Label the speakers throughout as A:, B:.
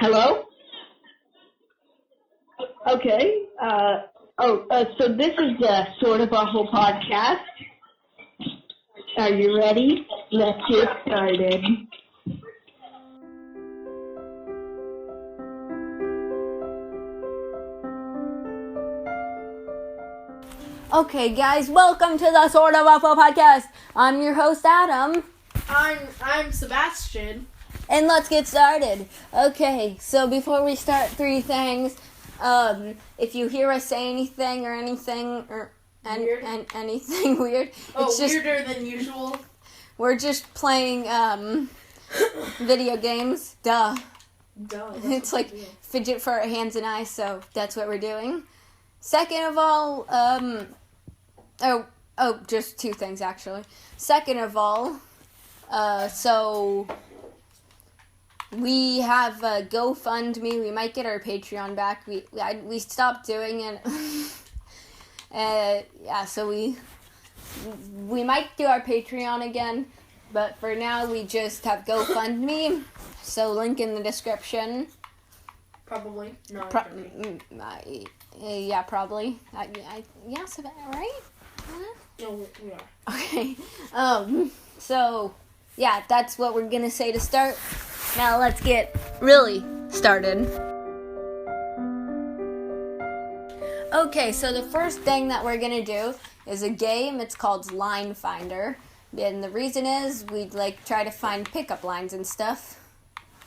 A: Hello? Okay. So this is the Sorta Awful podcast. Are you ready? Let's get started.
B: Okay, guys, welcome to the Sorta Awful podcast. I'm your host, Adam.
C: I'm Sebastian.
B: And let's get started. Okay, so before we start, three things. If you hear us say anything or anything
C: Weird?
B: anything weird, it's just
C: Weirder than usual.
B: we're just playing video games. Duh. It's like fidget for our hands and eyes, so that's what we're doing. Second of all, just two things actually. Second of all, so we have a GoFundMe. We might get our Patreon back. We stopped doing it. So we might do our Patreon again, but for now we just have GoFundMe. So link in the description.
C: Probably. No.
B: Yeah, probably. Yes, right?
C: No, we are.
B: Okay. So yeah, that's what we're gonna say to start. Now let's get really started. Okay, so the first thing that we're gonna do is a game. It's called Line Finder, and the reason is we'd try to find pickup lines and stuff.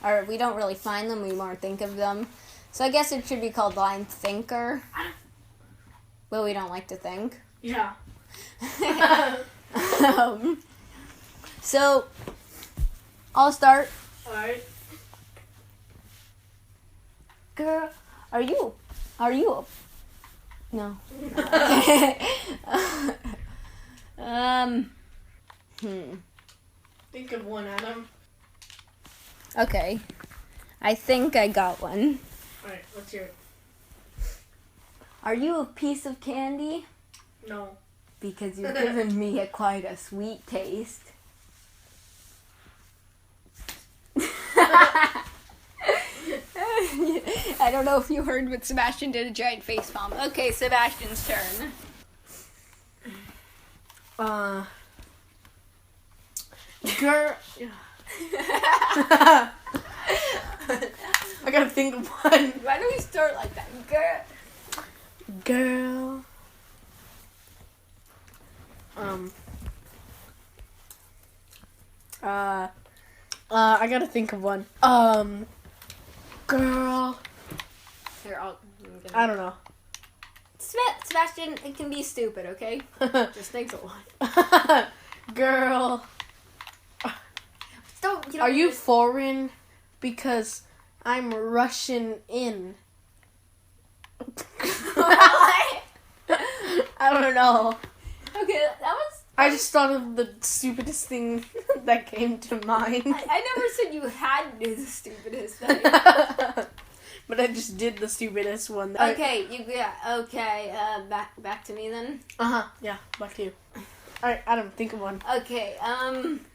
B: Or we don't really find them, we more think of them. So I guess it should be called Line Thinker. But we don't like to think.
C: Yeah.
B: So I'll start.
C: Alright.
B: Girl, are you? No.
C: Think of one, Adam.
B: Okay. I think I got one.
C: Alright, let's hear it.
B: Are you a piece of candy?
C: No.
B: Because you've given me quite a sweet taste. I don't know if you heard, but Sebastian did a giant face palm. Okay, Sebastian's turn.
C: Girl. I gotta think of one.
B: Why do we start like that?
C: Girl. I gotta think of one. Girl.
B: Here,
C: I don't know.
B: Sebastian, it can be stupid, okay? Just think of one.
C: Girl. Are you foreign? Because I'm Russian in. I don't know.
B: Okay, that was...
C: I just thought of the stupidest thing that came to mind.
B: I never said you had to do the stupidest thing.
C: But I just did the stupidest one.
B: Okay, back to me then.
C: Yeah, back to you. Alright, Adam, think of one.
B: Okay,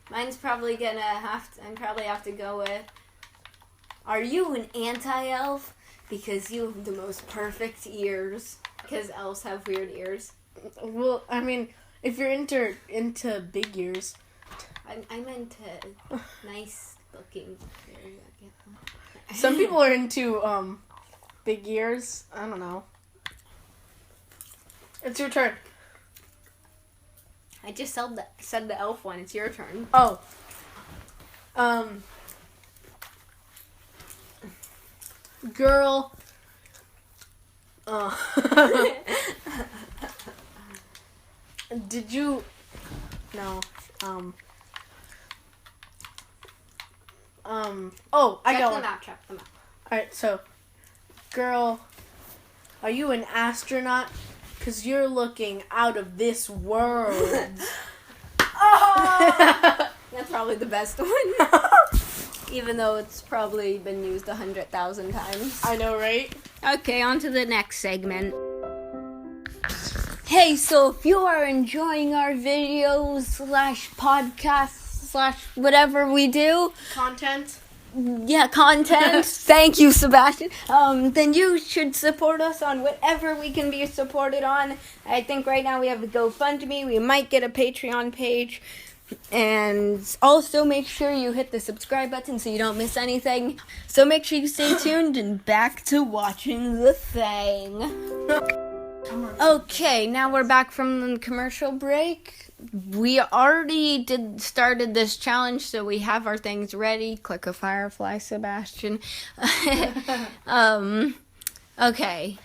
B: mine's probably I probably have to go with, are you an anti-elf? Because you have the most perfect ears. Because elves have weird ears.
C: Well, I mean, if you're into big ears.
B: I'm into nice looking ears.
C: Some people are into big ears. I don't know. It's your turn.
B: I just said the elf one. It's your turn.
C: Oh. Girl. Did you? No. Oh, I got one.
B: Check them out.
C: Alright, so, girl, are you an astronaut? Because you're looking out of this world.
B: Oh! That's probably the best one. Even though it's probably been used 100,000 times.
C: I know, right?
B: Okay, on to the next segment. Hey, so if you are enjoying our videos /podcasts /whatever we do,
C: Content.
B: content. Thank you, Sebastian. Then you should support us on whatever we can be supported on. I think right now we have a GoFundMe. We might get a Patreon page. And also make sure you hit the subscribe button so you don't miss anything. So make sure you stay tuned and back to watching the thing. Okay, now we're back from the commercial break. We already started this challenge, so we have our things ready. Click a firefly, Sebastian. Okay.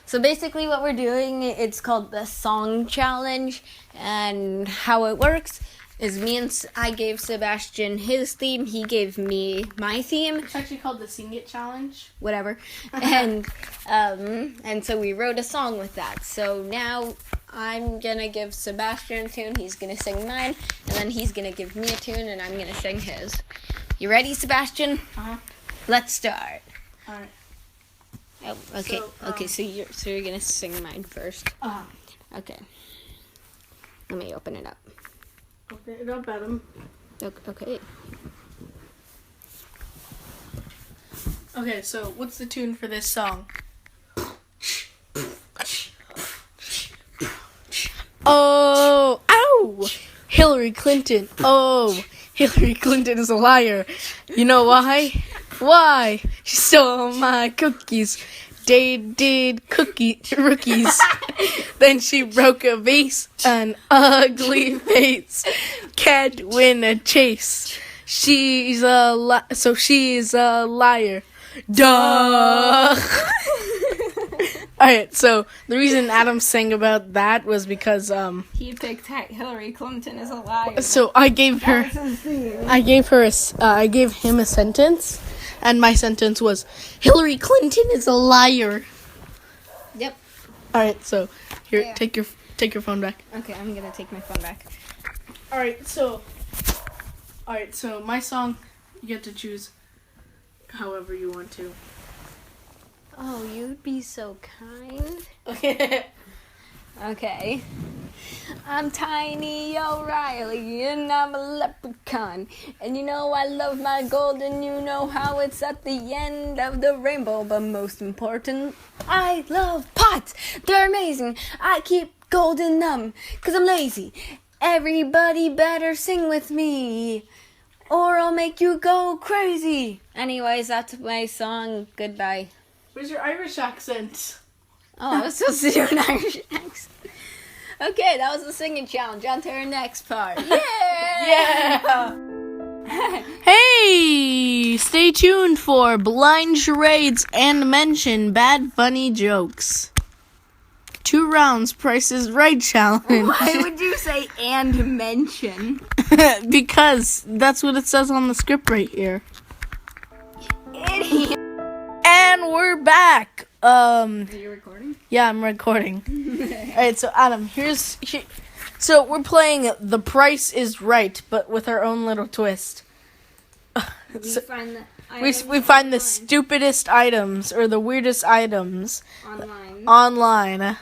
B: So basically what we're doing, it's called the song challenge, and how it works is I gave Sebastian his theme, he gave me my theme.
C: It's actually called the Sing It Challenge.
B: Whatever. And so we wrote a song with that. So now I'm gonna give Sebastian a tune, he's gonna sing mine, and then he's gonna give me a tune, and I'm gonna sing his. You ready, Sebastian?
C: Uh-huh.
B: Let's start.
C: All right.
B: Oh, okay. So you're gonna sing mine first.
C: Uh-huh.
B: Okay. Let me open it up.
C: Open it up, Adam.
B: Okay.
C: Okay, so what's the tune for this song? Oh, ow! Hillary Clinton. Oh, Hillary Clinton is a liar. You know why? Why? She stole my cookies. They did rookies. Then she broke a vase, an ugly face. Can't win a chase. She's a liar. Duh. Alright, so the reason Adam sang about that was because
B: He picked Hillary Clinton as a liar.
C: so I gave him a sentence, and my sentence was Hillary Clinton is a liar.
B: Yep.
C: Alright, so here,
B: Yeah.
C: take your phone back.
B: Okay, I'm gonna take my phone back.
C: Alright, so my song, you get to choose however you want to.
B: Oh, you'd be so kind.
C: Okay.
B: Okay. I'm Tiny O'Reilly and I'm a leprechaun. And you know I love my gold and you know how it's at the end of the rainbow. But most important, I love pots. They're amazing. I keep gold in them because I'm lazy. Everybody better sing with me or I'll make you go crazy. Anyways, that's my song. Goodbye.
C: Where's your Irish accent?
B: Oh, I was supposed to do an Irish accent. Okay, that was the singing challenge. On to our next part. Yeah!
C: Hey! Stay tuned for blind charades and mention bad funny jokes. 2 rounds, Price is Right challenge.
B: Why would you say and mention?
C: Because that's what it says on the script right here.
B: Idiot.
C: And we're back.
B: Are you recording?
C: Yeah, I'm recording. Alright, so Adam, so we're playing The Price is Right, but with our own little twist. So we find the stupidest items or the weirdest items online,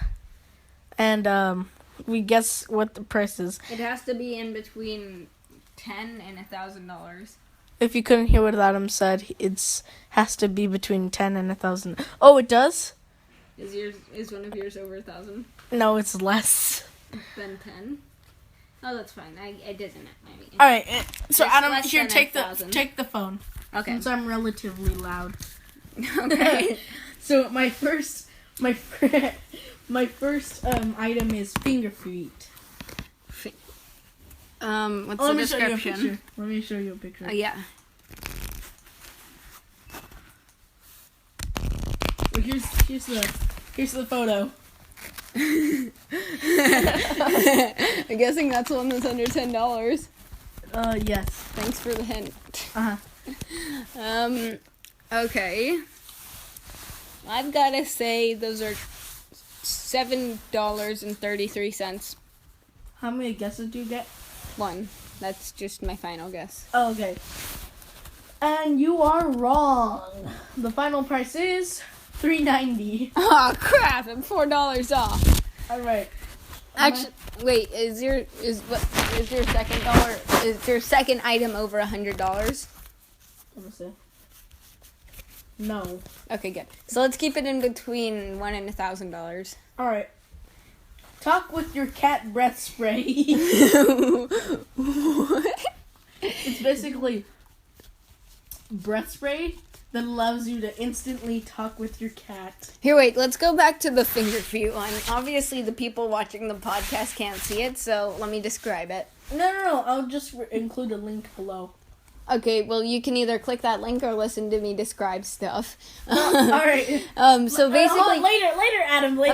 C: and we guess what the price is.
B: It has to be in between $10 and $1,000.
C: If you couldn't hear what Adam said, it's has to be between 10 and 1,000. Oh, it does?
B: Is one of yours over 1,000?
C: No, it's less.
B: Than 10? Oh, that's fine. I didn't.
C: All right. So
B: It's
C: Adam,
B: less
C: here,
B: than
C: take
B: 1,000.
C: the phone.
B: Okay.
C: Since I'm relatively loud.
B: Okay.
C: So my first item is finger feet.
B: What's the description?
C: Let me show you a picture.
B: Oh, yeah.
C: Well, here's the photo.
B: I'm guessing that's one that's under $10.
C: Yes.
B: Thanks for the hint.
C: Uh-huh.
B: Okay. I've got to say those are $7.33.
C: How many guesses do you get?
B: 1. That's just my final guess.
C: Oh, okay. And you are wrong. The final price is $3.90.
B: Oh crap! I'm $4 off.
C: All right.
B: Actually, wait. Is your second item over $100?
C: Let me see. No.
B: Okay, good. So let's keep it in between $1 and $1,000.
C: All right. Talk with your cat breath spray.
B: What?
C: It's basically breath spray that allows you to instantly talk with your cat.
B: Here, wait, let's go back to the finger feet one. Obviously, the people watching the podcast can't see it, so let me describe it.
C: No. I'll just include a link below.
B: Okay, well, you can either click that link or listen to me describe stuff.
C: All right.
B: So basically,
C: later, Adam. Later.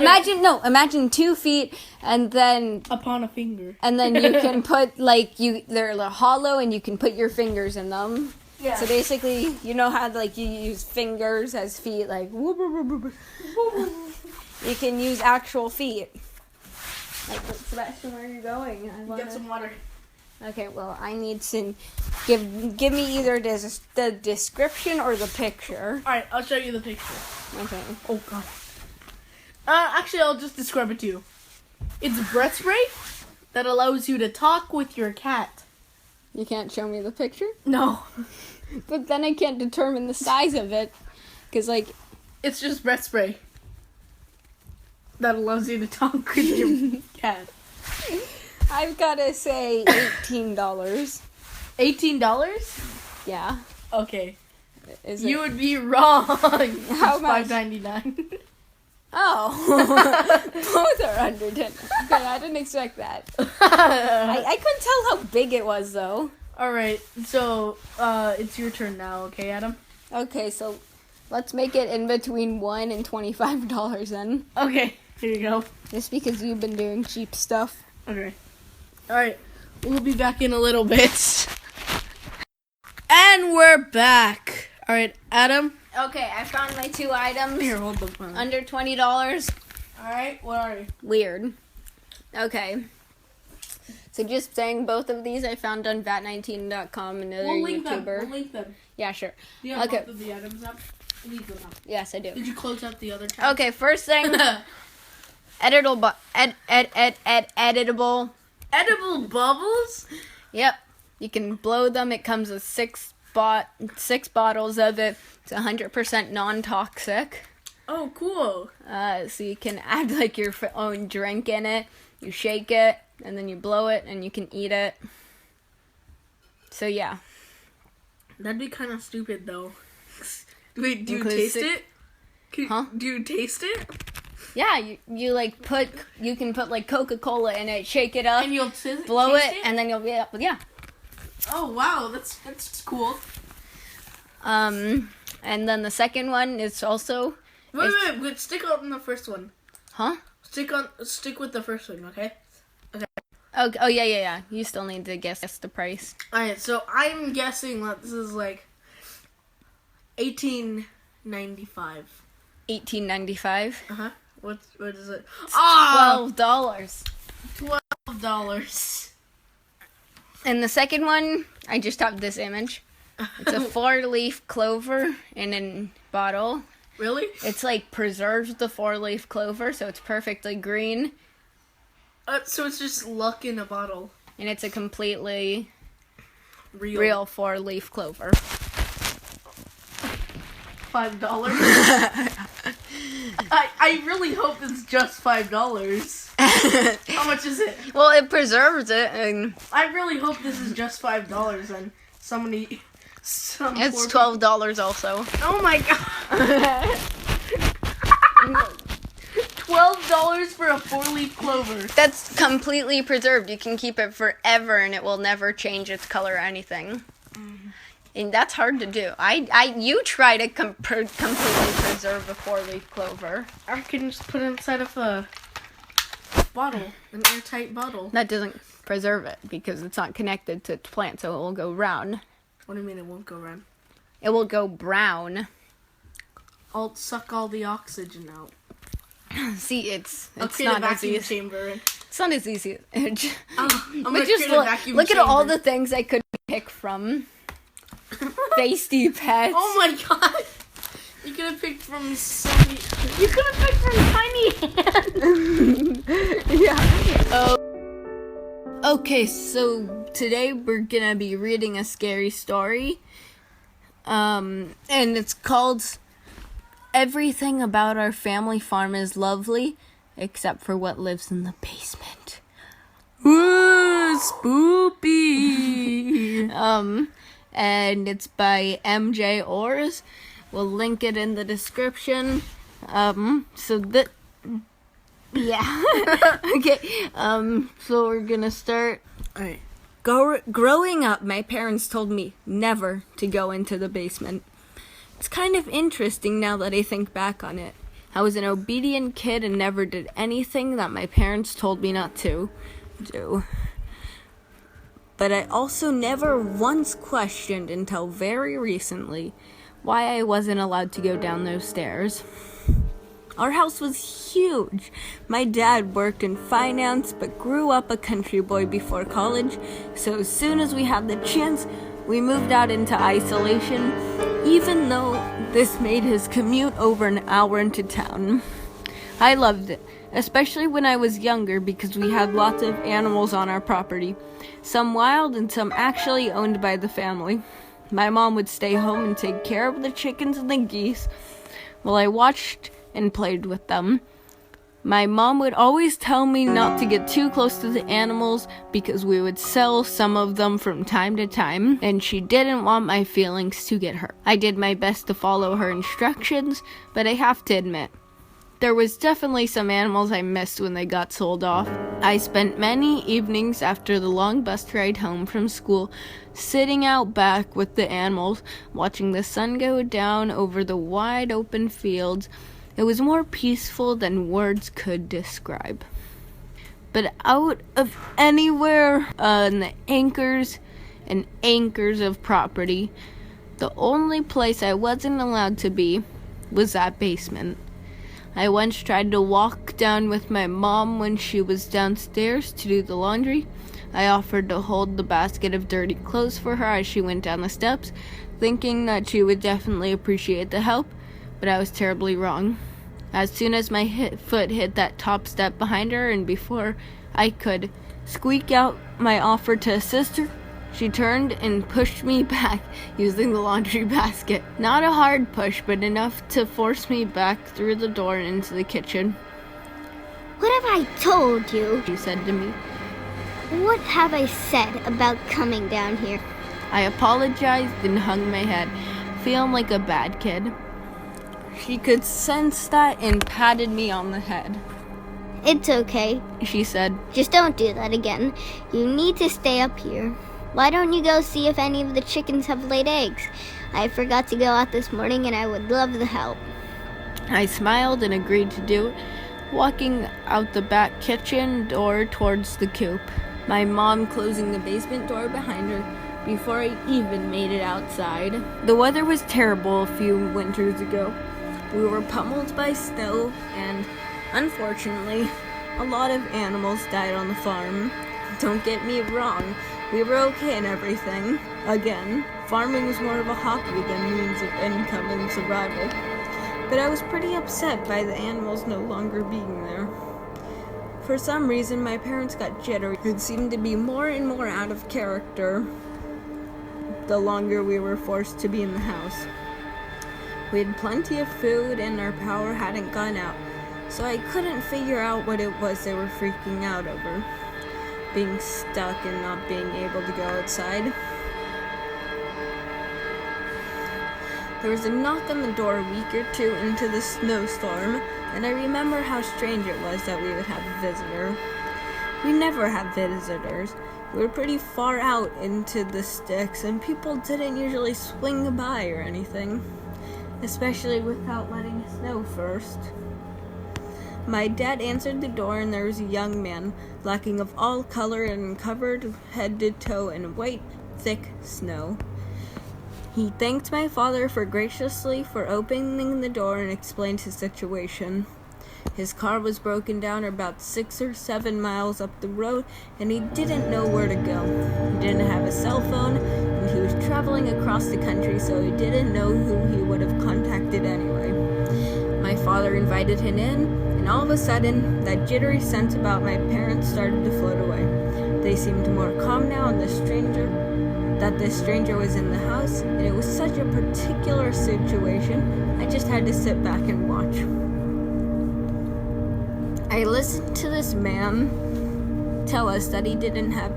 B: Imagine 2 feet, and then
C: Upon a finger.
B: you can put they're hollow, and you can put your fingers in them.
C: Yeah.
B: So basically, you know how you use fingers as feet, like whoop, whoop, whoop, whoop, whoop. You can use actual feet. Like, Sebastian, where are you going?
C: Get some water.
B: Okay, well, I need to give me either the description or the picture.
C: All right, I'll show you the picture.
B: Okay.
C: Oh God. Actually, I'll just describe it to you. It's breath spray that allows you to talk with your cat.
B: You can't show me the picture?
C: No,
B: But then I can't determine the size of it. Because,
C: it's just breath spray that allows you to talk with your cat.
B: I've got to say $18.
C: $18?
B: Yeah.
C: Okay.
B: Is
C: You
B: it?
C: would be wrong.
B: How much?
C: $5.99.
B: Oh. Both are under 10. Okay, I didn't expect that. I couldn't tell how big it was, though.
C: All right, so it's your turn now, okay, Adam?
B: Okay, so let's make it in between $1 and $25 then.
C: Okay, here you go.
B: Just because you've been doing cheap stuff.
C: Okay. All right, we'll be back in a little bit. And we're back. All right, Adam.
B: Okay, I found my 2 items.
C: Here, hold the phone.
B: Under $20.
C: All right, what are you?
B: Weird. Okay. So just saying, both of these I found on vat19.com, another
C: We'll link
B: YouTuber.
C: them. We'll link them.
B: Yeah, sure.
C: Do you have
B: Okay.
C: both of the items up? Leave them up.
B: Yes, I do.
C: Did you close out the other tab?
B: Okay, first thing, editable, editable.
C: Edible bubbles?
B: Yep, you can blow them. It comes with 6 bottles of it. It's 100% non-toxic.
C: Oh, cool.
B: So you can add your own drink in it. You shake it, and then you blow it, and you can eat it. So yeah.
C: That'd be kind of stupid, though. Wait, do you
B: Includes
C: taste it?
B: Huh?
C: Do you taste it?
B: Yeah, you can put Coca-Cola in it, shake it up,
C: And you'll
B: blow
C: taste
B: it, and then you'll be up. Yeah.
C: Oh, wow, that's cool.
B: And then the second one is also.
C: Wait, stick on the first one.
B: Huh?
C: Stick with the first one, okay?
B: Oh yeah. You still need to guess the price.
C: Alright, so I'm guessing that this is like $18.95.
B: $18.95.
C: Uh-huh. What is it?
B: $12.
C: $12.
B: And the second one, I just have this image. It's a 4-leaf clover in a bottle.
C: Really?
B: It's preserves the 4-leaf clover, so it's perfectly green.
C: So it's just luck in a bottle.
B: And it's a completely
C: Real.
B: 4-leaf clover.
C: $5. I really hope it's just $5. How much is it?
B: Well, it preserves it, and
C: I really hope this is just $5 and somebody...
B: it's $12 also.
C: Oh my god. $12 for a 4-leaf clover.
B: That's completely preserved. You can keep it forever, and it will never change its color or anything. And that's hard to do. You try to completely preserve a 4-leaf clover.
C: I can just put it inside of a bottle, an airtight bottle.
B: That doesn't preserve it because it's not connected to the plant, so it will go brown.
C: What do you mean it won't go round?
B: It will go brown.
C: I'll suck all the oxygen out.
B: See, it's
C: I'll create
B: not
C: a vacuum
B: as easy.
C: chamber.
B: It's not as easy.
C: I'm gonna
B: But just
C: create a vacuum
B: look at all
C: chamber.
B: the things I could pick from. Pasty pets.
C: Oh my god! You could have picked from so many. You could have picked from tiny hands.
B: Yeah. Okay, so today we're gonna be reading a scary story. And it's called Everything About Our Family Farm is Lovely, except for what lives in the basement.
C: Ooh, spoopy.
B: And it's by MJ Orrs. We'll link it in the description. Yeah. Okay. So we're gonna start.
C: Alright.
B: Growing up, my parents told me never to go into the basement. It's kind of interesting now that I think back on it. I was an obedient kid and never did anything that my parents told me not to do. But I also never once questioned until very recently why I wasn't allowed to go down those stairs. Our house was huge. My dad worked in finance but grew up a country boy before college, so as soon as we had the chance, we moved out into isolation, even though this made his commute over an hour into town. I loved it, especially when I was younger because we had lots of animals on our property, some wild and some actually owned by the family. My mom would stay home and take care of the chickens and the geese while I watched and played with them. My mom would always tell me not to get too close to the animals because we would sell some of them from time to time, and she didn't want my feelings to get hurt. I did my best to follow her instructions, but I have to admit, there was definitely some animals I missed when they got sold off. I spent many evenings after the long bus ride home from school sitting out back with the animals, watching the sun go down over the wide open fields. It was more peaceful than words could describe. But out of anywhere in the acres and acres of property, the only place I wasn't allowed to be was that basement. I once tried to walk down with my mom when she was downstairs to do the laundry. I offered to hold the basket of dirty clothes for her as she went down the steps, thinking that she would definitely appreciate the help, but I was terribly wrong. As soon as my foot hit that top step behind her, and before I could squeak out my offer to assist her, she turned and pushed me back using the laundry basket. Not a hard push, but enough to force me back through the door and into the kitchen.
D: What have I told you?
B: She said to me.
D: What have I said about coming down here?
B: I apologized and hung my head, feeling like a bad kid. She could sense that and patted me on the head.
D: It's okay,
B: she said.
D: Just don't do that again. You need to stay up here. Why don't you go see if any of the chickens have laid eggs? I forgot to go out this morning and I would love the help.
B: I smiled and agreed to do it, walking out the back kitchen door towards the coop, my mom closing the basement door behind her before I even made it outside. The weather was terrible a few winters ago. We were pummeled by snow, and unfortunately, a lot of animals died on the farm. Don't get me wrong, we were okay and everything. Again, farming was more of a hobby than means of income and survival. But I was pretty upset by the animals no longer being there. For some reason, my parents got jittery and seemed to be more and more out of character the longer we were forced to be in the house. We had plenty of food and our power hadn't gone out, so I couldn't figure out what it was they were freaking out over. Being stuck and not being able to go outside. There was a knock on the door a week or two into the snowstorm, and I remember how strange it was that we would have a visitor. We never had visitors. We were pretty far out into the sticks, and people didn't usually swing by or anything, especially without letting us know first. My dad answered the door, and there was a young man, lacking of all color and covered head to toe in white, thick snow. He thanked my father graciously for opening the door and explained his situation. His car was broken down about 6 or 7 miles up the road, and he didn't know where to go. He didn't have a cell phone, and he was traveling across the country, so he didn't know who he would have contacted anyway. My father invited him in, and all of a sudden, that jittery sense about my parents started to float away. They seemed more calm now, and the stranger that this stranger was in the house, and it was such a particular situation, I just had to sit back and watch. I listened to this man tell us that he didn't have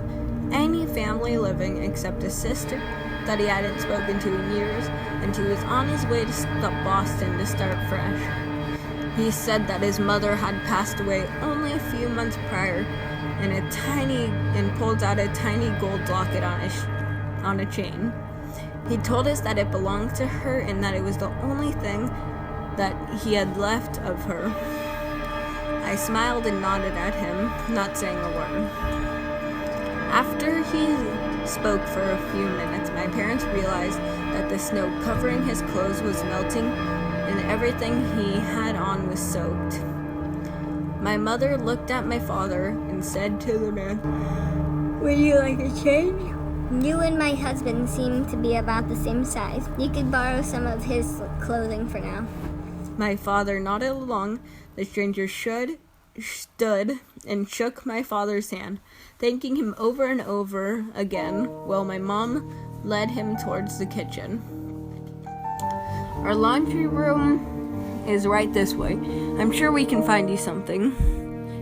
B: any family living except a sister that he hadn't spoken to in years, and he was on his way to Boston to start fresh. He said that his mother had passed away only a few months prior, and pulled out a tiny gold locket on a chain. He told us that it belonged to her and that it was the only thing that he had left of her. I smiled and nodded at him, not saying a word. After he spoke for a few minutes, my parents realized that the snow covering his clothes was melting and everything he had on was soaked. My mother looked at my father and said to the man, "Would you like a change?"
D: You and my husband seem to be about the same size. You could borrow some of his clothing for now.
B: My father nodded along. The stranger stood and shook my father's hand, thanking him over and over again, while my mom led him towards the kitchen. Our laundry room is right this way. I'm sure we can find you something.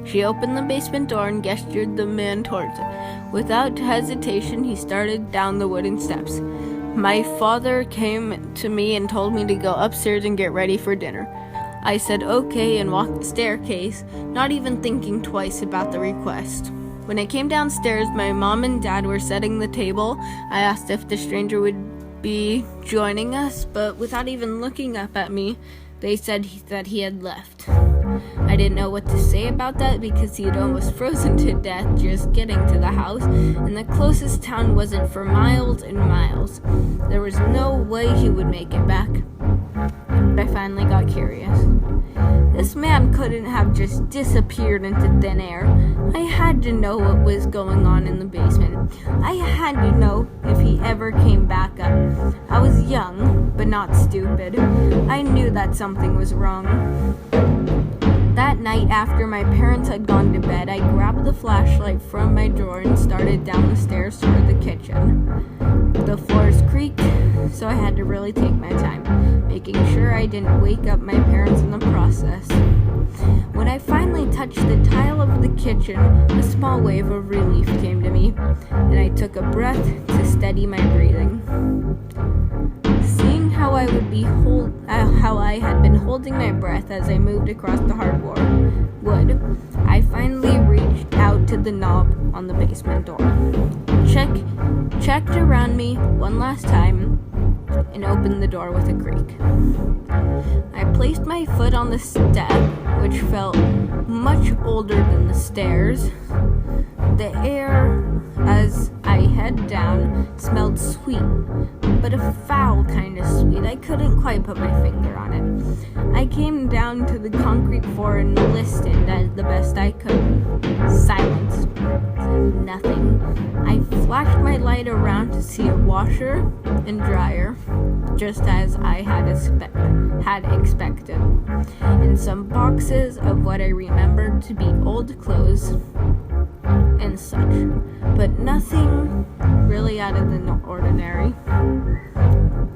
B: She opened the basement door and gestured the man towards it. Without hesitation, he started down the wooden steps. My father came to me and told me to go upstairs and get ready for dinner. I said okay and walked the staircase, not even thinking twice about the request. When I came downstairs, my mom and dad were setting the table. I asked if the stranger would be joining us, but without even looking up at me, they said that he had left. I didn't know what to say about that because he had almost frozen to death just getting to the house, and the closest town wasn't for miles and miles. There was no way he would make it back. But I finally got curious. This man couldn't have just disappeared into thin air. I had to know what was going on in the basement. I had to know if he ever came back up. I was young, but not stupid. I knew that something was wrong. That night, after my parents had gone to bed, I grabbed the flashlight from my drawer and started down the stairs toward the kitchen. The floors creaked, so I had to really take my time, making sure I didn't wake up my parents in the process. When I finally touched the tile of the kitchen, a small wave of relief came to me, and I took a breath to steady my breathing. Seeing how I had been holding my breath as I moved across the hardwood, I finally reached out to the knob on the basement door. Checked around me one last time, and opened the door with a creak. I placed my foot on the step, which felt much older than the stairs. The air, as I head down, smelled sweet, but a foul kind of sweet. I couldn't quite put my finger on it. I came down to the concrete floor and listened as the best I could. Silence. Nothing. I flashed my light around to see a washer and dryer, just as I had expected, and some boxes of what I remembered to be old clothes and such, but nothing really out of the ordinary.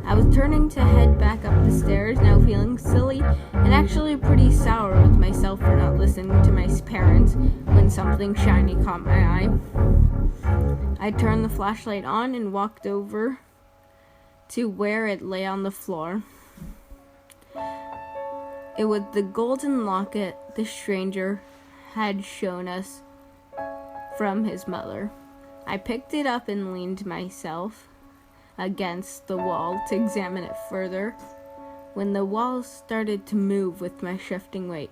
B: I was turning to head back up the stairs, now feeling silly and actually pretty sour with myself for not listening to my parents, when something shiny caught my eye. I turned the flashlight on and walked over to where it lay on the floor. It was the golden locket the stranger had shown us from his mother. I picked it up and leaned myself against the wall to examine it further. When the wall started to move with my shifting weight,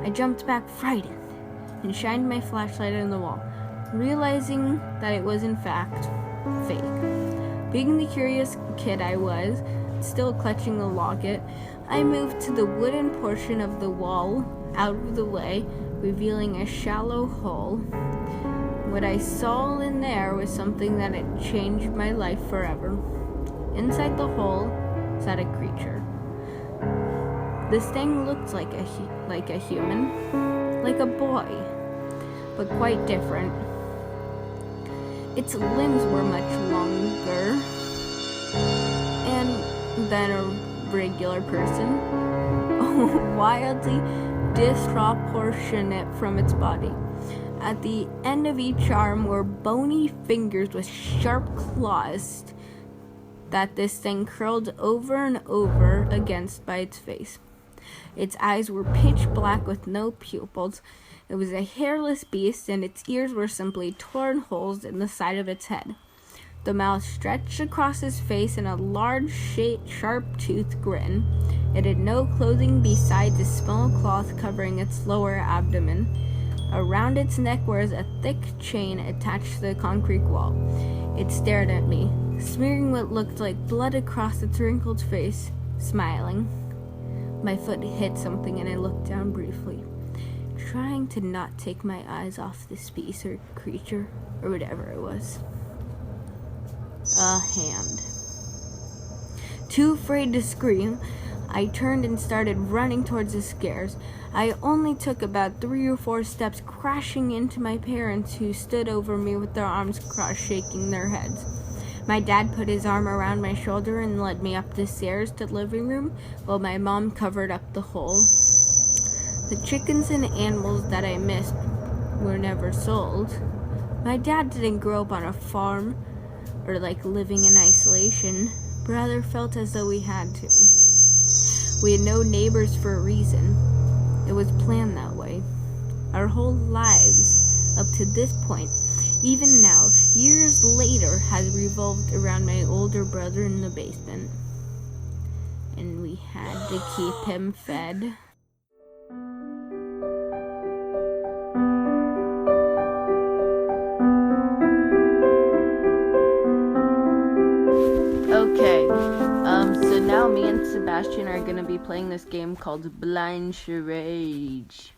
B: I jumped back frightened and shined my flashlight on the wall, realizing that it was in fact fake. Being the curious kid I was, still clutching the locket, I moved to the wooden portion of the wall out of the way, revealing a shallow hole. What I saw in there was something that had changed my life forever. Inside the hole sat a creature. This thing looked like a human, like a boy, but quite different. Its limbs were much longer than a regular person, wildly disproportionate from its body. At the end of each arm were bony fingers with sharp claws that this thing curled over and over against by its face. Its eyes were pitch black with no pupils. It was a hairless beast, and its ears were simply torn holes in the side of its head. The mouth stretched across his face in a large, sharp-toothed grin. It had no clothing besides a small cloth covering its lower abdomen. Around its neck was a thick chain attached to the concrete wall. It stared at me, smearing what looked like blood across its wrinkled face, smiling. My foot hit something and I looked down briefly, trying to not take my eyes off this beast or creature, or whatever it was. A hand. Too afraid to scream, I turned and started running towards the scares. I only took about 3 or 4 steps, crashing into my parents, who stood over me with their arms crossed, shaking their heads. My dad put his arm around my shoulder and led me up the stairs to the living room, while my mom covered up the hole. The chickens and animals that I missed were never sold. My dad didn't grow up on a farm or like living in isolation, but rather felt as though we had to. We had no neighbors for a reason. It was planned that way. Our whole lives, up to this point, even now, years later, has revolved around my older brother in the basement. And we had to keep him fed. Okay, so now me and Sebastian are gonna be playing this game called Blind Charades.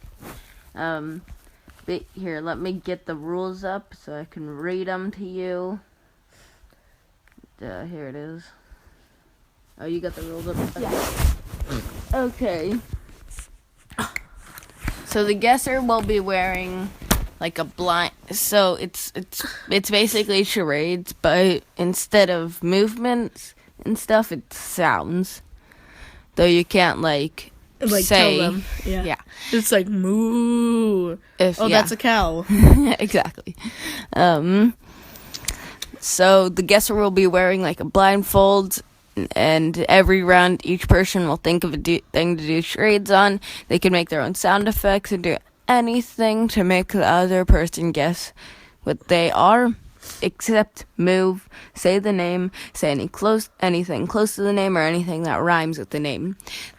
B: But here, let me get the rules up so I can read them to you. Here it is. Oh, you got the rules up? Yeah. Okay. So the guesser will be wearing like a blind. So it's basically charades, but instead of movements and stuff, it's sounds. Though you can't like say.
C: Tell them.
B: Yeah.
C: It's like moo. That's a cow.
B: Exactly. So the guesser will be wearing like a blindfold, and every round each person will think of a thing to do charades on. They can make their own sound effects and do anything to make the other person guess what they are, except move, say the name, say anything close to the name, or anything that rhymes with the name.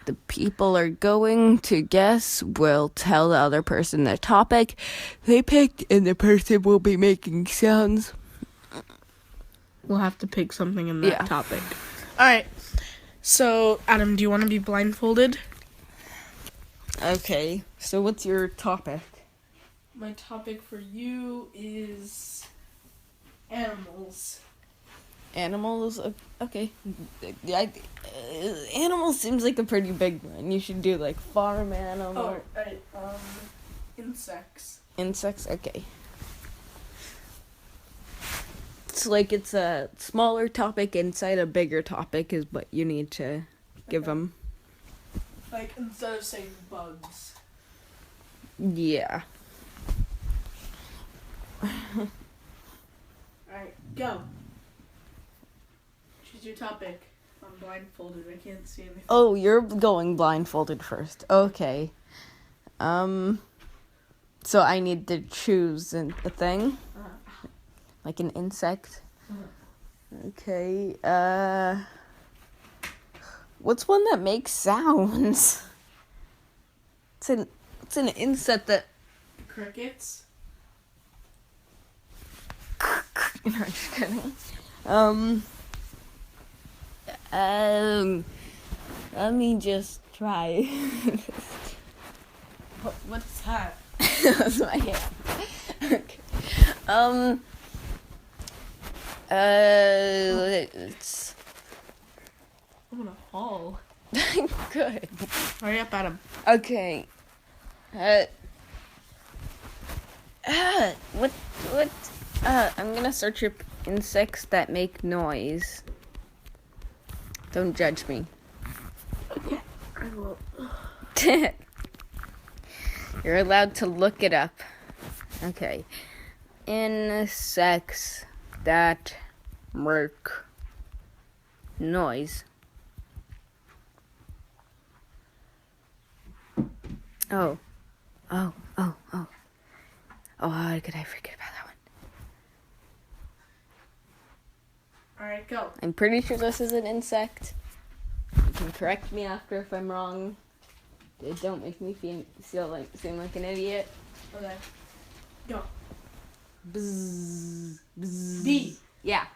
B: The people are going to guess will tell the other person their topic they picked, and the person will be making sounds.
C: We'll have to pick something in that topic. Alright, so Adam, do you want to be blindfolded?
B: Okay, so what's your topic?
C: My topic for you is animals.
B: Animals? Okay. Animals seems like a pretty big one. You should do like farm animal.
C: Alright, insects.
B: Insects? Okay. It's like it's a smaller topic inside a bigger topic is what you need to give them.
C: Like, instead of saying bugs.
B: Yeah.
C: Alright, go. Choose your topic. I'm blindfolded. I can't see anything.
B: Oh, you're going blindfolded first. Okay. So I need to choose a thing? Like an insect? Okay, what's one that makes sounds? It's an insect that...
C: Crickets?
B: No, just kidding. Let me just try.
C: What's that?
B: That's my hand. Okay. It's...
C: I'm gonna fall.
B: Good.
C: Hurry up, Adam.
B: Okay. What? I'm gonna search for insects that make noise. Don't judge me.
C: Okay, I will.
B: You're allowed to look it up. Okay. Insects that make noise. Oh, how could I forget about that one?
C: Alright, go.
B: I'm pretty sure this is an insect. You can correct me after if I'm wrong. Don't make me seem like an idiot.
C: Okay. Go.
B: Bzz, bzz.
C: Bee.
B: Yeah.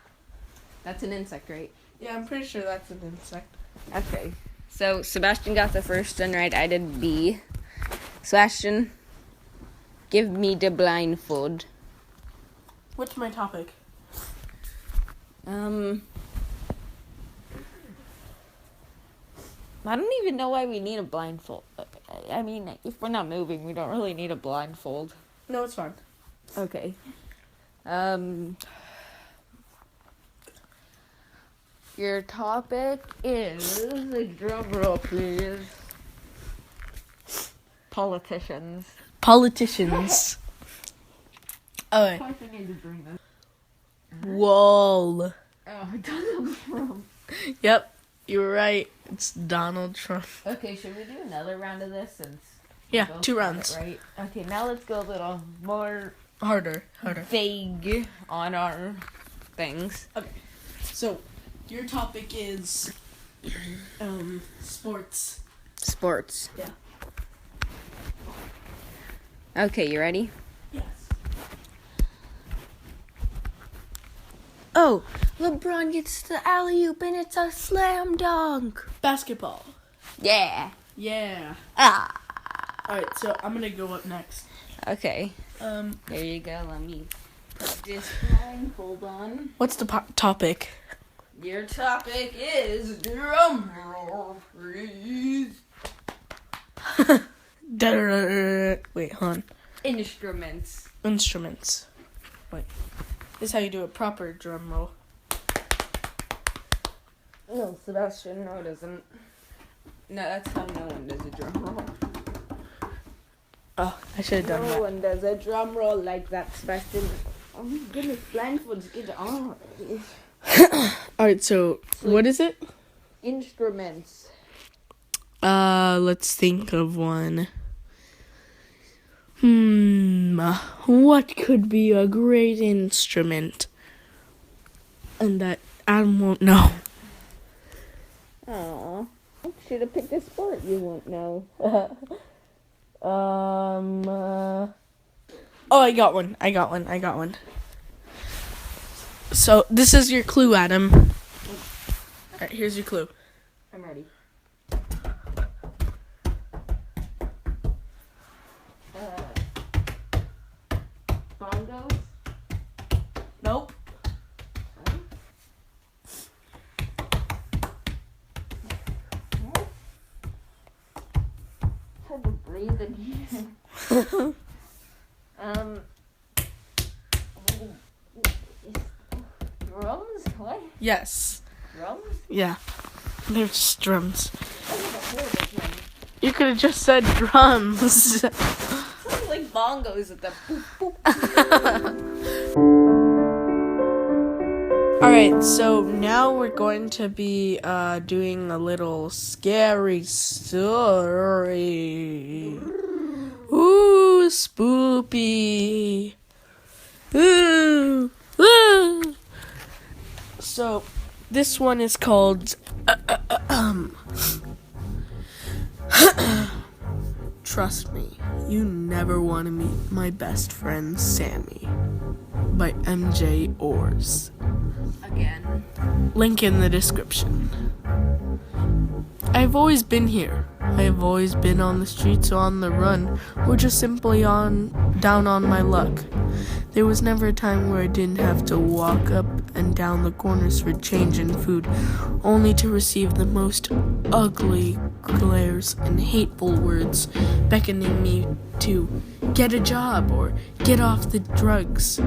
B: That's an insect, right?
C: Yeah, I'm pretty sure that's an insect.
B: Okay. So Sebastian got the first one right. I did B. Sebastian, give me the blindfold.
C: What's my topic?
B: I don't even know why we need a blindfold. I mean, if we're not moving, we don't really need a blindfold.
C: No, it's fine.
B: Okay. Your topic is, drum roll please, politicians.
C: Politicians. Alright.
B: I need to bring this.
C: Whoa.
B: Oh, Donald Trump.
C: Yep, you were right. It's Donald Trump.
B: Okay, should we do another round of this since
C: Yeah,
B: we both
C: 2
B: got
C: rounds.
B: it right? Okay, now let's go a little more
C: Harder.
B: vague on our things.
C: Okay. So, your topic is sports.
B: Sports.
C: Yeah.
B: Okay, you ready?
C: Yes.
B: Oh, LeBron gets the alley-oop and it's a slam dunk.
C: Basketball.
B: Yeah.
C: Yeah.
B: Ah.
C: Alright, so I'm gonna go up next.
B: Okay. There you go. Let me put this blindfold on.
C: What's the topic?
B: Your topic is drum roll, please.
C: Wait, hold on.
B: Instruments.
C: Instruments. Wait. This is how you do a proper drum roll.
B: No, Sebastian, no, it isn't. No, that's how no one does a drum roll.
C: Oh, I should have done
B: No
C: that.
B: one does a drum roll like that, Sebastian. Oh my goodness, blindfolds get on.
C: Alright, so what is it?
B: Instruments.
C: Let's think of one. What could be a great instrument? And that I won't know.
B: Aw. Should have picked a sport you won't know.
C: Oh, I got one. So, this is your clue, Adam. Alright, here's your clue.
B: I'm ready. Bongos?
C: Nope.
B: Have to breathe in here. Drums? What?
C: Yes.
B: Drums?
C: Yeah. They're just drums.
B: I never heard of them.
C: You could have just said drums.
B: Sounds like bongos at the boop boop.
C: Alright, so now we're going to be doing a little scary story. Ooh, spoopy. Ooh, ooh. So, this one is called Trust Me, You Never Want to Meet My Best Friend Sammy by MJ Ors.
B: Again.
C: Link in the description. I've always been here. I've always been on the streets or on the run, or just simply down on my luck. There was never a time where I didn't have to walk up and down the corners for change and food, only to receive the most ugly glares and hateful words beckoning me to get a job or get off the drugs.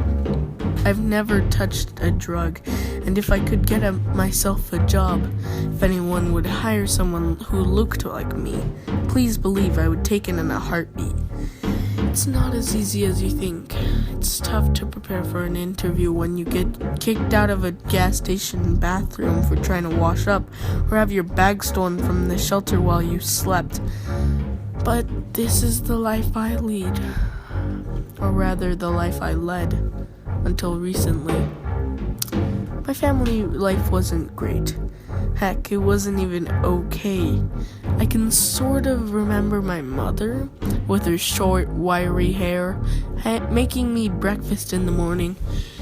C: I've never touched a drug, and if I could get myself a job, if anyone would hire someone who looked like me, please believe I would take it in a heartbeat. It's not as easy as you think. It's tough to prepare for an interview when you get kicked out of a gas station bathroom for trying to wash up, or have your bag stolen from the shelter while you slept. But this is the life I lead. Or rather, the life I led, until recently. My family life wasn't great. Heck, it wasn't even okay. I can sort of remember my mother, with her short, wiry hair, making me breakfast in the morning,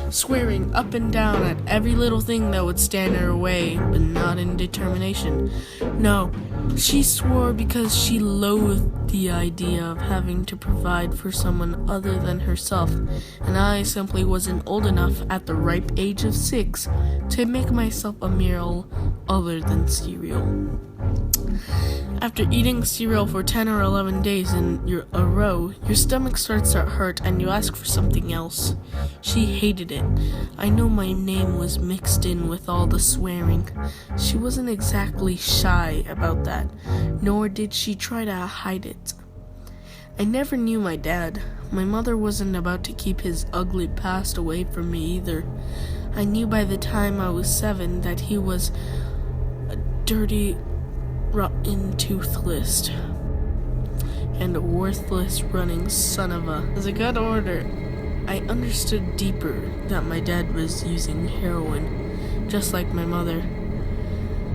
C: swearing up and down at every little thing that would stand in her way, but not in determination. No, she swore because she loathed the idea of having to provide for someone other than herself, and I simply wasn't old enough at the ripe age of 6 to make myself a meal other than cereal. After eating cereal for 10 or 11 days in a row, your stomach starts to hurt and you ask for something else. She hated it. I know my name was mixed in with all the swearing. She wasn't exactly shy about that, nor did she try to hide it. I never knew my dad. My mother wasn't about to keep his ugly past away from me either. I knew by the time I was 7 that he was a dirty, rotten, toothless, and a worthless running son of a... As I got older, I understood deeper that my dad was using heroin, just like my mother,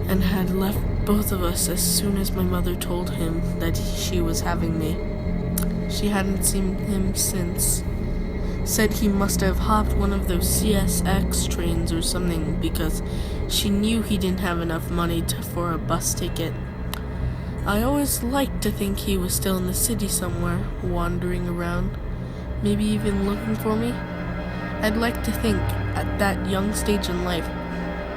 C: and had left both of us as soon as my mother told him that she was having me. She hadn't seen him since. Said he must have hopped one of those CSX trains or something because she knew he didn't have enough money for a bus ticket. I always liked to think he was still in the city somewhere, wandering around, maybe even looking for me. I'd like to think, at that young stage in life,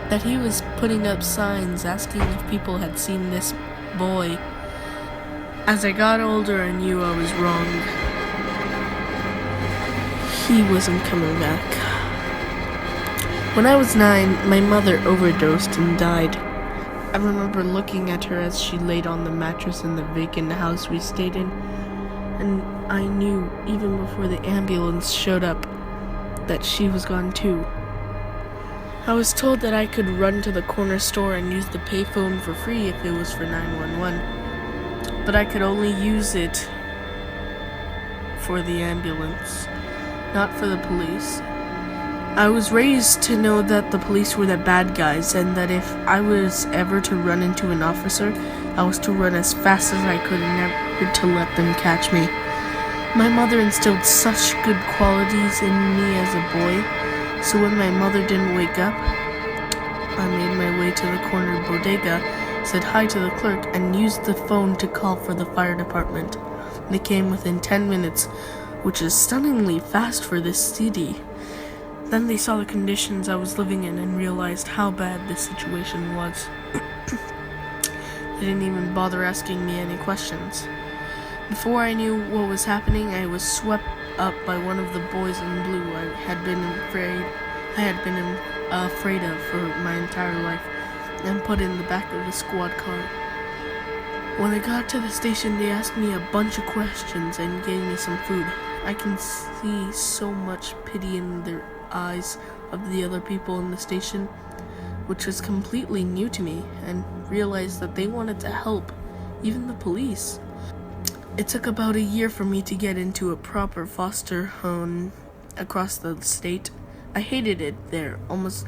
C: that he was putting up signs asking if people had seen this boy. As I got older, I knew I was wrong. He wasn't coming back. When I was 9, my mother overdosed and died. I remember looking at her as she laid on the mattress in the vacant house we stayed in, and I knew, even before the ambulance showed up, that she was gone too. I was told that I could run to the corner store and use the payphone for free if it was for 911, but I could only use it for the ambulance, not for the police. I was raised to know that the police were the bad guys, and that if I was ever to run into an officer, I was to run as fast as I could and never to let them catch me. My mother instilled such good qualities in me as a boy, so when my mother didn't wake up, I made my way to the corner bodega, said hi to the clerk, and used the phone to call for the fire department. They came within 10 minutes, which is stunningly fast for this city. Then they saw the conditions I was living in and realized how bad the situation was. They didn't even bother asking me any questions. Before I knew what was happening, I was swept up by one of the boys in blue I had been afraid of for my entire life, and put in the back of the squad car. When I got to the station, they asked me a bunch of questions and gave me some food. I can see so much pity in their eyes of the other people in the station, which was completely new to me, and realized that they wanted to help, even the police. It took about a year for me to get into a proper foster home across the state. I hated it there almost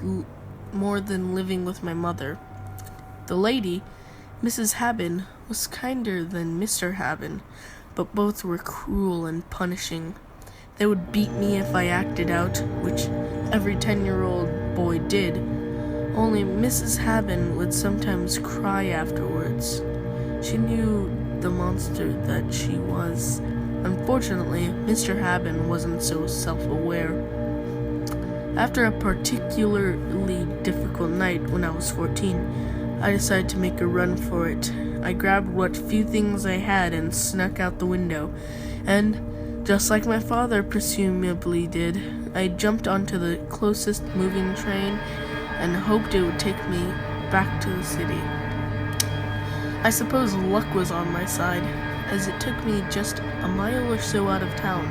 C: more than living with my mother. The lady, Mrs. Habin, was kinder than Mr. Habin, but both were cruel and punishing. They would beat me if I acted out, which every 10-year-old boy did. Only Mrs. Habin would sometimes cry afterwards. She knew the monster that she was. Unfortunately, Mr. Habin wasn't so self-aware. After a particularly difficult night when I was 14, I decided to make a run for it. I grabbed what few things I had and snuck out the window, and Just like my father presumably did, I jumped onto the closest moving train and hoped it would take me back to the city. I suppose luck was on my side, as it took me just a mile or so out of town.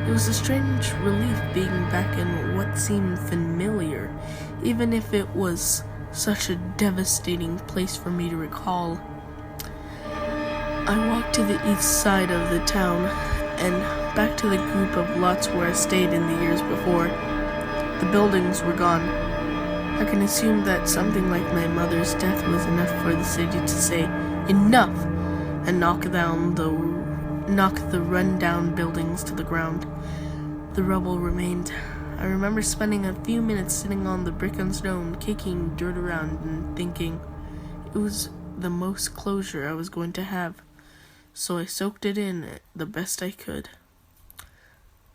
C: It was a strange relief being back in what seemed familiar, even if it was such a devastating place for me to recall. I walked to the east side of the town and back to the group of lots where I stayed in the years before. The buildings were gone. I can assume that something like my mother's death was enough for the city to say, "Enough!" and knock the run-down buildings to the ground. The rubble remained. I remember spending a few minutes sitting on the brick and stone, kicking dirt around and thinking it was the most closure I was going to have, so I soaked it in the best I could.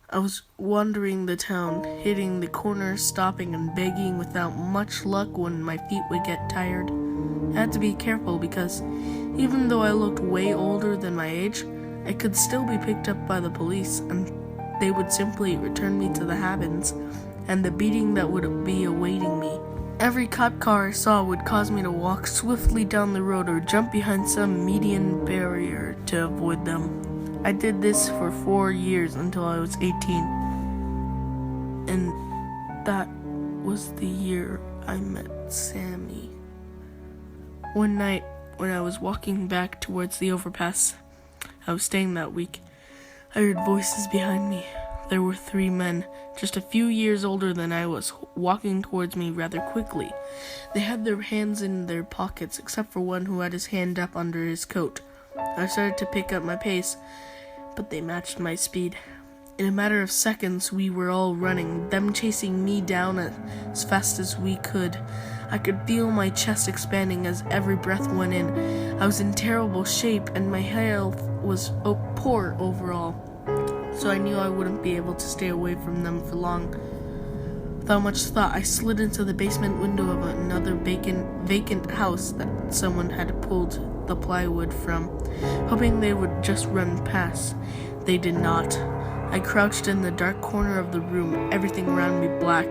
C: I was wandering the town, hitting the corners, stopping and begging without much luck when my feet would get tired. I had to be careful because even though I looked way older than my age, I could still be picked up by the police, and they would simply return me to the Havens and the beating that would be awaiting me. Every cop car I saw would cause me to walk swiftly down the road or jump behind some median barrier to avoid them. I did this for 4 years until I was 18. And that was the year I met Sammy. One night, when I was walking back towards the overpass I was staying that week, I heard voices behind me. There were 3 men, just a few years older than I was, walking towards me rather quickly. They had their hands in their pockets, except for one who had his hand up under his coat. I started to pick up my pace, but they matched my speed. In a matter of seconds, we were all running, them chasing me down as fast as we could. I could feel my chest expanding as every breath went in. I was in terrible shape, and my health was poor overall, so I knew I wouldn't be able to stay away from them for long. Without much thought, I slid into the basement window of another vacant house that someone had pulled the plywood from, hoping they would just run past. They did not. I crouched in the dark corner of the room, everything around me black.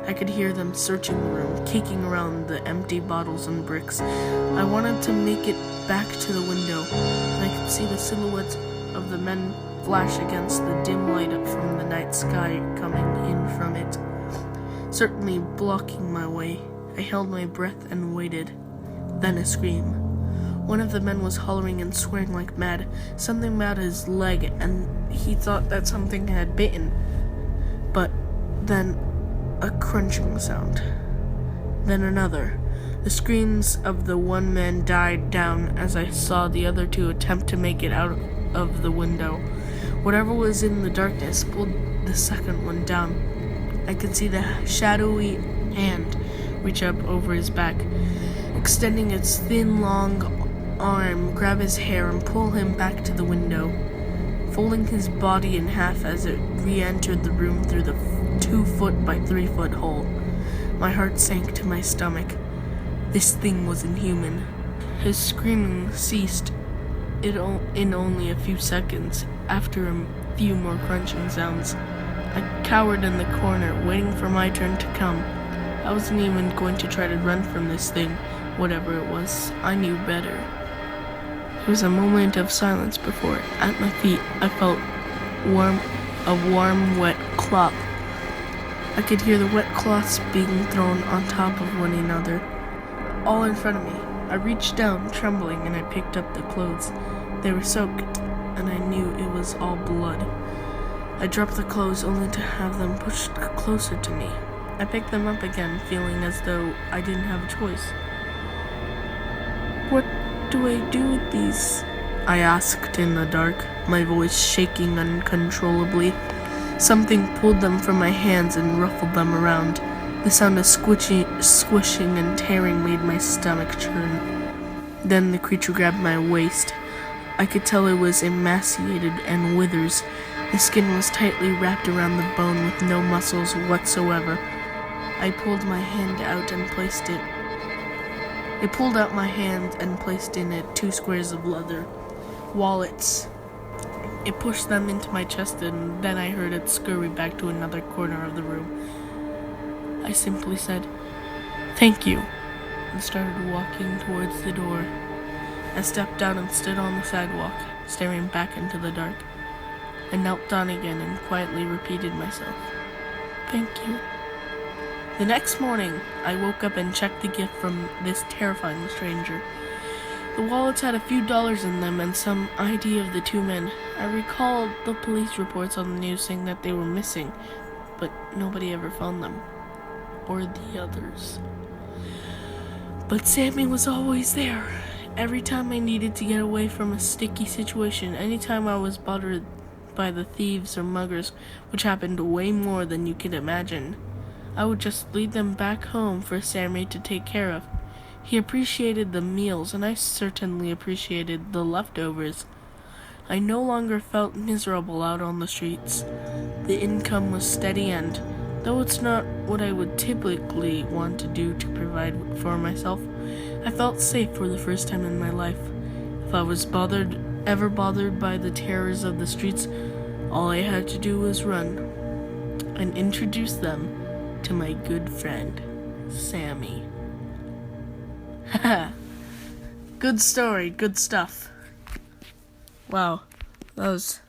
C: I could hear them searching the room, kicking around the empty bottles and bricks. I wanted to make it back to the window, and I could see the silhouettes of the men flash against the dim light from the night sky coming in from it, certainly blocking my way. I held my breath and waited. Then a scream. One of the men was hollering and swearing like mad, something about his leg, and he thought that something had bitten. But then a crunching sound. Then another. The screams of the one man died down as I saw the other 2 attempt to make it out of the window. Whatever was in the darkness pulled the second one down. I could see the shadowy hand reach up over his back, extending its thin, long arm, grab his hair, and pull him back to the window, folding his body in half as it re-entered the room through the 2-foot by 3-foot hole. My heart sank to my stomach. This thing was inhuman. His screaming ceased in only a few seconds, after a few more crunching sounds. I cowered in the corner, waiting for my turn to come. I wasn't even going to try to run from this thing, whatever it was. I knew better. There was a moment of silence before, at my feet, I felt a warm, wet cloth. I could hear the wet cloths being thrown on top of one another, all in front of me. I reached down, trembling, and I picked up the clothes. They were soaked, and I knew it was all blood. I dropped the clothes only to have them pushed closer to me. I picked them up again, feeling as though I didn't have a choice. "What do I do with these?" I asked in the dark, my voice shaking uncontrollably. Something pulled them from my hands and ruffled them around. The sound of squishing and tearing made my stomach churn. Then the creature grabbed my waist. I could tell it was emaciated and withers. The skin was tightly wrapped around the bone with no muscles whatsoever. I pulled my hand out and placed it. It pulled out my hand and placed in it 2 squares of leather. Wallets. It pushed them into my chest, and then I heard it scurry back to another corner of the room. I simply said, "Thank you," and started walking towards the door. I stepped out and stood on the sidewalk, staring back into the dark. I knelt down again and quietly repeated myself, "Thank you." The next morning, I woke up and checked the gift from this terrifying stranger. The wallets had a few dollars in them and some ID of the two men. I recalled the police reports on the news saying that they were missing, but nobody ever found them. Or the others. But Sammy was always there. Every time I needed to get away from a sticky situation, anytime I was bothered by the thieves or muggers, which happened way more than you could imagine, I would just lead them back home for Sammy to take care of. He appreciated the meals, and I certainly appreciated the leftovers. I no longer felt miserable out on the streets. The income was steady, and though it's not what I would typically want to do to provide for myself, I felt safe for the first time in my life. If I was ever bothered by the terrors of the streets, all I had to do was run and introduce them to my good friend, Sammy. Haha. Good story, good stuff. Wow, that was...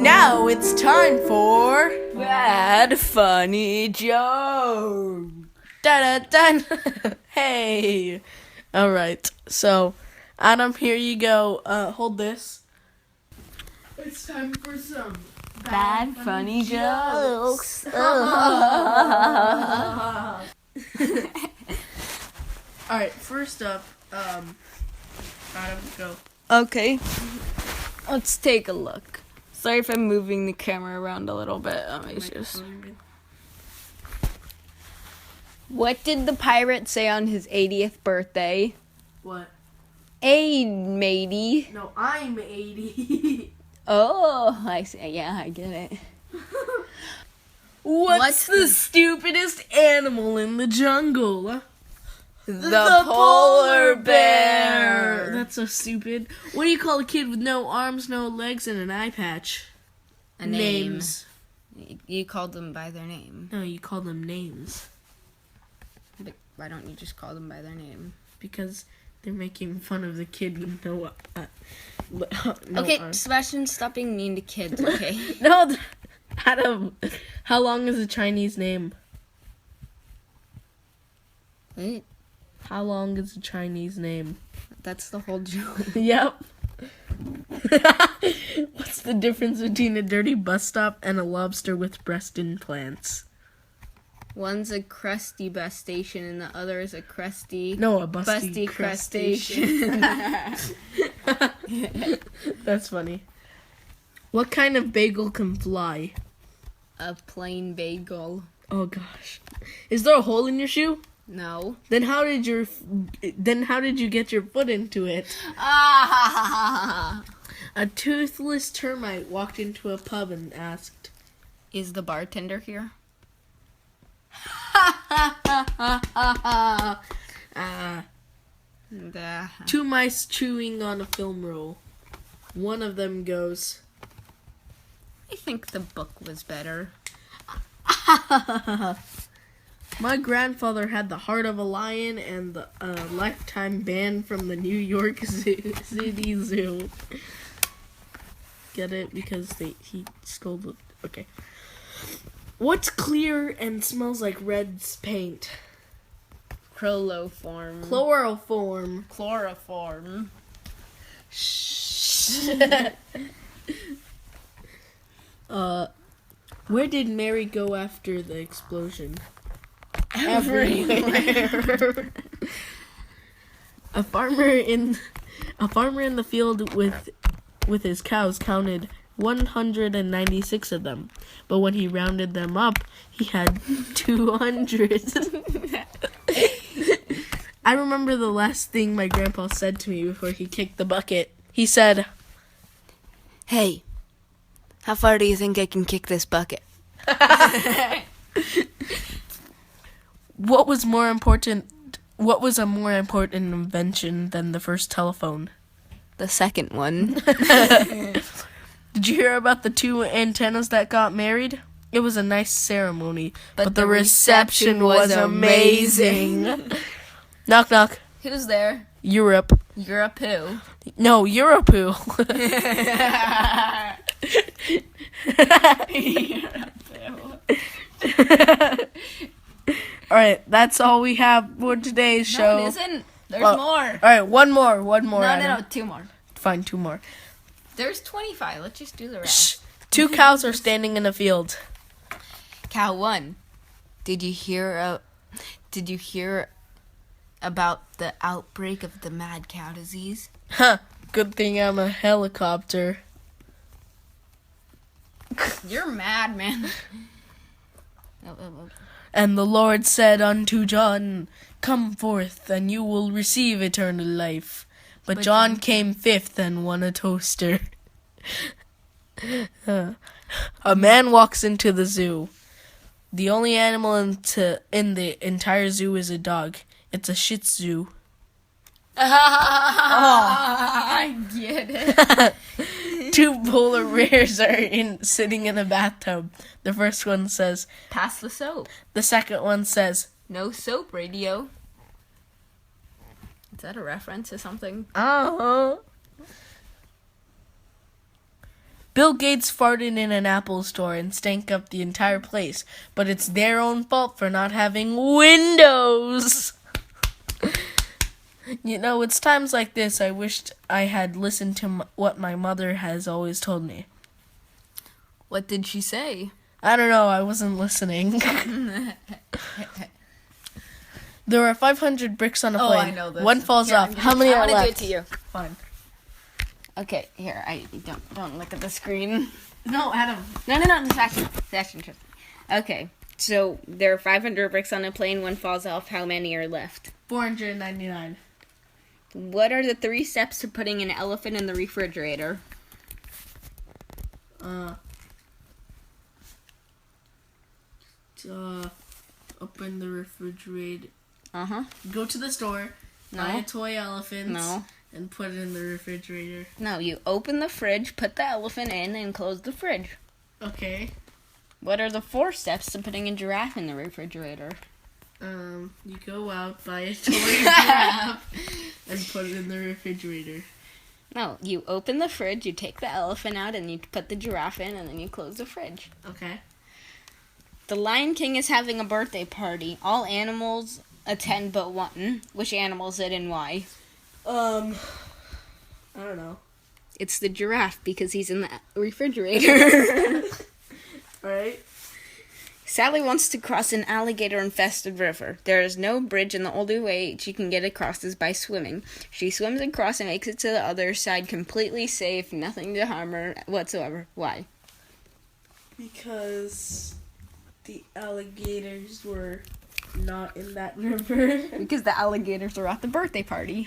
C: Now it's time for
B: Bad funny joke.
C: da-da-da. Hey. All right. So, Adam, here you go. Hold this. It's time for some
B: Bad funny jokes.
C: All right. First up, Adam, go.
B: Okay, let's take a look. Sorry if I'm moving the camera around a little bit. What did the pirate say on his 80th birthday?
C: What?
B: Hey, matey.
C: No, I'm 80.
B: Oh, I see. Yeah, I get it.
C: What's the stupidest animal in the jungle?
B: The polar bear.
C: That's so stupid. What do you call a kid with no arms, no legs, and an eye patch?
B: A name.
C: Names.
B: You called them by their name.
C: No, you call them names.
B: But why don't you just call them by their name?
C: Because they're making fun of the kid with no
B: Okay,
C: arms.
B: Sebastian, stop being mean to kids, okay?
C: No, Adam. How long is a Chinese name?
B: Wait,
C: How long is a Chinese name?
B: that's the whole joke.
C: Yep. What's the difference between a dirty bus stop and a lobster with breast implants?
B: One's a crusty bus station and the other is a crusty...
C: No, a busty,
B: busty
C: crustacean.
B: crustacean.
C: That's funny. What kind of bagel can fly?
B: A plain bagel.
C: Oh gosh. Is there a hole in your shoe?
B: No.
C: Then how did you get your foot into it?
B: Ah!
C: A toothless termite walked into a pub and asked,
B: Is the bartender here?
C: Two mice chewing on a film roll. One of them goes,
B: I think the book was better.
C: My grandfather had the heart of a lion and a lifetime ban from the New York City Zoo. Get it? Because he stole the... Okay. What's clear and smells like red paint?
B: Chloroform.
C: Chloroform. Where did Mary go after the explosion? Everywhere. A farmer in the field with his cows counted 196 of them, but when he rounded them up, he had 200. I remember the last thing my grandpa said to me before he kicked the bucket. He said,
B: Hey, how far do you think I can kick this bucket?
C: What was more important What was a more important invention than the first telephone?
B: The second one.
C: Did you hear about the two antennas that got married? It was a nice ceremony, but the reception was amazing. Knock, knock.
B: Who's there?
C: Europe.
B: Europe who?
C: No, Europe. All right, that's all we have for today's show.
B: No, it isn't. There's
C: Oh,
B: more.
C: All right, one more.
B: No,
C: Adam.
B: two more.
C: Fine, two more.
B: There's 25. Let's just do the rest.
C: Shh. Two cows are standing in a field.
B: Cow 1. Did you hear about the outbreak of the mad cow disease?
C: Huh. Good thing I'm a helicopter.
B: You're mad, man.
C: And the Lord said unto John, Come forth, and you will receive eternal life. But John came fifth and won a toaster. A man walks into the zoo. The only animal in the entire zoo is a dog. It's a Shih Tzu.
B: I get it.
C: Two polar bears are sitting in a bathtub. The first one says,
B: Pass the soap.
C: the second one says,
B: No soap radio. Is that a reference to something?
C: Uh-huh. Bill Gates farted in an Apple store and stank up the entire place, but it's their own fault for not having windows. You know, it's times like this I wished I had listened to what my mother has always told me.
B: What did she say?
C: I don't know, I wasn't listening. There are 500 bricks on a plane.
B: I know this.
C: One falls off. How many are
B: I want
C: left?
B: to do it to you.
C: Fine.
B: Okay, here. I don't look at the screen.
C: No, Adam.
B: No. That's interesting. Okay, so there are 500 bricks on a plane. One falls off. How many are left?
C: 499.
B: What are the 3 steps to putting an elephant in the refrigerator?
C: Open the refrigerator.
B: Uh-huh.
C: Go to the store, buy a toy elephant, and put it in the refrigerator.
B: No, you open the fridge, put the elephant in, and close the fridge.
C: Okay.
B: What are the 4 steps to putting a giraffe in the refrigerator?
C: You go out, buy a toy giraffe, and put it in the refrigerator.
B: No, you open the fridge, you take the elephant out, and you put the giraffe in, and then you close the fridge.
C: Okay.
B: The Lion King is having a birthday party. All animals attend but one. Which animal is it and why?
C: I don't know.
B: It's the giraffe because he's in the refrigerator.
C: Alright.
B: Sally wants to cross an alligator-infested river. There is no bridge, and the only way she can get across is by swimming. She swims across and makes it to the other side completely safe, nothing to harm her whatsoever. Why?
C: Because the alligators were not in that river.
B: Because the alligators are at the birthday party.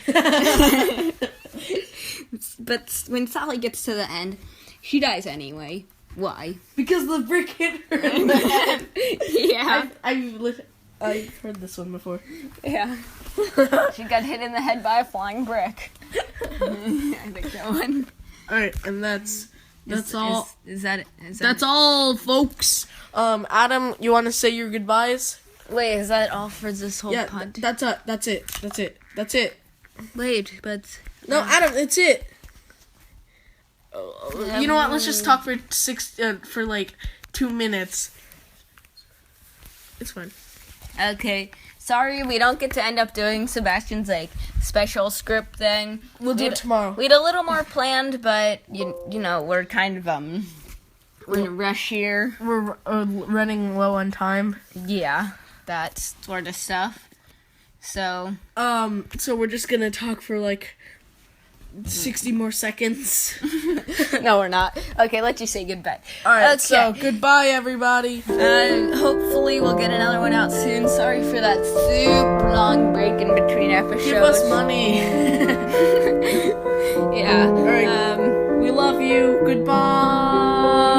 B: But when Sally gets to the end, she dies anyway. Why?
C: Because the brick hit her in the head.
B: Yeah.
C: I've heard this one before.
B: Yeah. She got hit in the head by a flying brick. I think that one.
C: Alright, and that's all.
B: Is that it?
C: That's all, folks. Adam, you want to say your goodbyes?
B: Wait, is that all for this whole pod?
C: That's it.
B: Wait, but...
C: No, Adam, it's it. You know what? Let's just talk for 2 minutes. It's fine.
B: Okay. Sorry, we don't get to end up doing Sebastian's, special script thing.
C: We'll do it tomorrow.
B: We had a little more planned, but, you know, we're kind of, we're in a rush here.
C: We're running low on time.
B: Yeah, that sort of stuff. So...
C: So we're just gonna talk for, 60 more seconds.
B: No, we're not. Okay, let's just say goodbye.
C: Alright,
B: okay.
C: So goodbye, everybody.
B: Hopefully we'll get another one out soon. Sorry for that super long break in between episodes.
C: Give us money.
B: Yeah.
C: Alright. We love you. Goodbye.